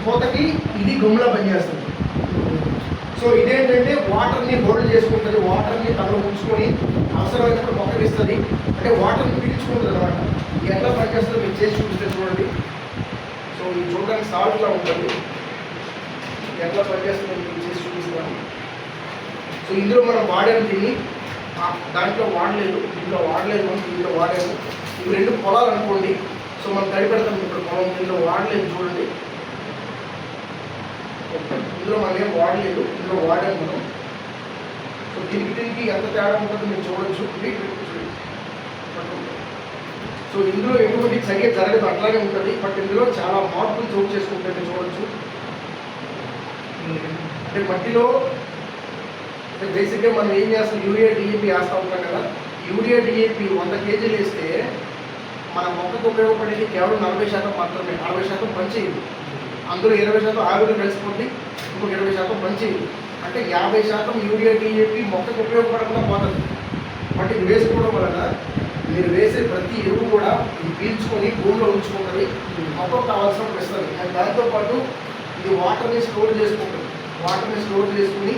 కోతకి ఇది గుమ్లా పనిచేస్తుంది. సో ఇదేంటంటే వాటర్ని హోల్డ్ చేసుకుంటుంది, వాటర్ని తనలో ఉంచుకొని అవసరమైనప్పుడు మొక్కకి ఇస్తుంది, అంటే వాటర్ని పీల్చుకుంటుంది అనమాట. ఎట్లా పనిచేస్తుందో మీరు చేసి చూపిస్తే చూడండి. సో ఇది చూడడానికి సాల్ట్లా ఉంటుంది, ఎట్లా పనిచేస్తుందో మీకు చేసి చూపిస్తాను. సో ఇందులో మనం వాడాము దీన్ని, దాంట్లో వాడలేదు, దీంట్లో వాడలేదు, మనం దీంట్లో వాడాము. ఇవి రెండు పొలాలు అనుకోండి. సో మనం తడిపెడతాం ఇప్పుడు పొలం, దీంట్లో వాడలేదు చూడండి. ఇందులో మనం ఏం వాడలేదు, ఇందులో వాడాము మనం. సో దీనికి ఎంత తేడా ఉంటుందో మీరు చూడొచ్చు. సో ఇందులో ఎటువంటి చర్య జరగదు, అట్లాగే ఉంటుంది. బట్ ఇందులో చాలా మార్పులు చోటు చేసుకుంటే చూడొచ్చు. అంటే మట్టిలో బేసిక్గా మనం ఏం చేస్తాం, యూరియా డిఏపి వేస్తూ ఉంటాం కదా. యూరియా డిఏపి 100 కేజీలు వేస్తే మన మొక్కకు ఉపయోగపడేది కేవలం 40% మాత్రమే. 60% పనిచేయదు, అందులో 20% ఆవిరి కలిసిపోతుంది, ఇంకొక 20% పనిచేయదు. అంటే 50% యూరియా డిఏపి మొక్కకు ఉపయోగపడకుండా పోతుంది. బట్ ఇది వేసుకోవడం వలన మీరు వేసే ప్రతి ఎరువు కూడా ఇది పీల్చుకొని భూమిలో ఉంచుకుంటుంది, మొక్కకు కావాల్సినప్పుడు ఇస్తుంది. అండ్ దాంతోపాటు ఇది వాటర్ని స్టోర్ చేసుకుంటుంది. వాటర్ని స్టోర్ చేసుకుని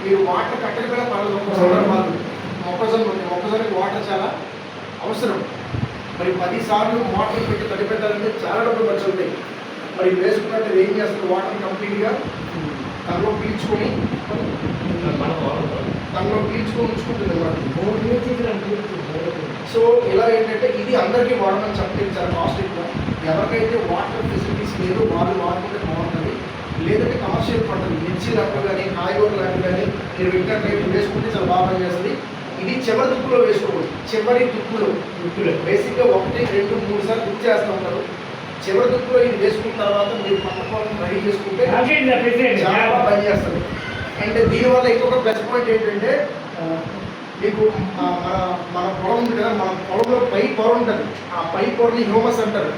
మీరు వాటర్ కట్టకపోయినా పర్లేదు. ఒక సందర్భాలు మొక్కజొన్నకి వాటర్ చాలా అవసరం. మరి 10 సార్లు మోటార్ పెట్టి తడిపెట్టాలంటే చాలా డబ్బులు ఖర్చు అవుతాయి. మరి వేసుకున్నట్టు ఏం చేస్తుంది, వాటర్ కంప్లీట్గా తనలో పీల్చుకొని ఉంచుకుంటుంది అన్నమాట. సో ఇలా ఏంటంటే ఇది అందరికీ వాడమని చెప్పలేదు, చాలా కాస్ట్లీగా. ఎవరికైతే వాటర్ ఫెసిలిటీస్ లేదు వాళ్ళు వాడుకుంటే బాగుంటుంది. లేదంటే కమర్షియల్ పంటలు, మిర్చి లాంటివి కానీ కాయగూరలు లాంటివి కానీ మీరు వెంటనే వేసుకుంటే చాలా బాగా పనిచేస్తుంది. ఇది చివరి దుక్కులో వేసుకోకూడదు. చివరి దుక్కులో బేసిక్గా 1, 2, 3 సార్లు దుక్కు చేస్తూ ఉంటారు. చివరి దుక్కులో ఇది వేసుకున్న తర్వాత మీరు పంట పొలం రెడీ చేసుకుంటే చాలా బాగా పనిచేస్తుంది. అండ్ దీనివల్ల ఇంకొక ప్లస్ పాయింట్ ఏంటంటే మీకు మన పొలం ఉంది కదా, మన పొలంలో పై పొర ఉంటుంది. ఆ పై పొరని హ్యూమస్ అంటారు.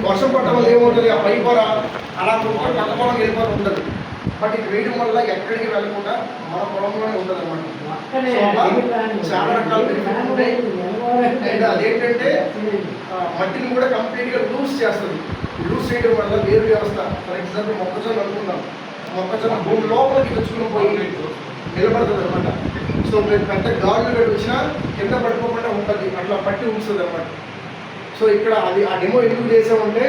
వర్షం పడటం వల్ల ఏమవుతుంది, ఆ పై పొర అలా పక్క పొలం వెళ్ళిపోతూ ఉంటుంది. బట్ ఇది వేయడం వల్ల ఎక్కడికి వెళ్ళకుండా మన పొలంలోనే ఉంటుంది అనమాట. చాలా రకాల బెనిఫిట్స్ ఉంటాయి. అండ్ అదేంటంటే మట్టిని కూడా కంప్లీట్గా లూజ్ చేస్తుంది. లూజ్ చేయడం వల్ల వేరు వ్యవస్థ, ఫర్ ఎగ్జాంపుల్ మొక్కజొన్న అనుకున్నాం, మొక్కజొన్న భూమి లోపలికి తెచ్చుకుని పోయి నిలబడుతుంది అనమాట. సో మీరు పెద్ద గాడులు గడి వచ్చినా కింద పడిపోకుండా ఉంటుంది, అట్లా పట్టి ఉంచుతుంది అనమాట. సో ఇక్కడ అది ఆ డెమో ఎందుకు చేసామంటే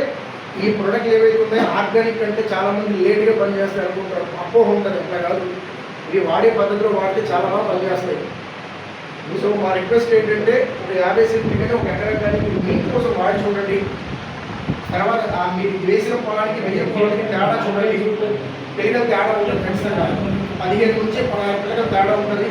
ఈ ప్రొడక్ట్లు ఏవైతే ఉన్నాయో ఆర్గానిక్ అంటే చాలామంది లేట్గా పనిచేస్తాయి అనుకుంటారు, అపోహ ఉంటుంది. అట్లా కాదు, ఇవి వాడే పద్ధతిలో వాడితే చాలా బాగా పనిచేస్తాయి. సో మా రిక్వెస్ట్ ఏంటంటే ఒక 50 సెంట్లకైనా ఒక ఎకరానికి మీకోసం వాడి చూడండి. తర్వాత మీరు వేసిన పొలానికి వేసిన పొలానికి తేడా చూడండి. పెరిగిన తేడా ఉంటుంది ఖచ్చితంగా. 15 నుంచి 16 పిల్లగా తేడా ఉంటుంది.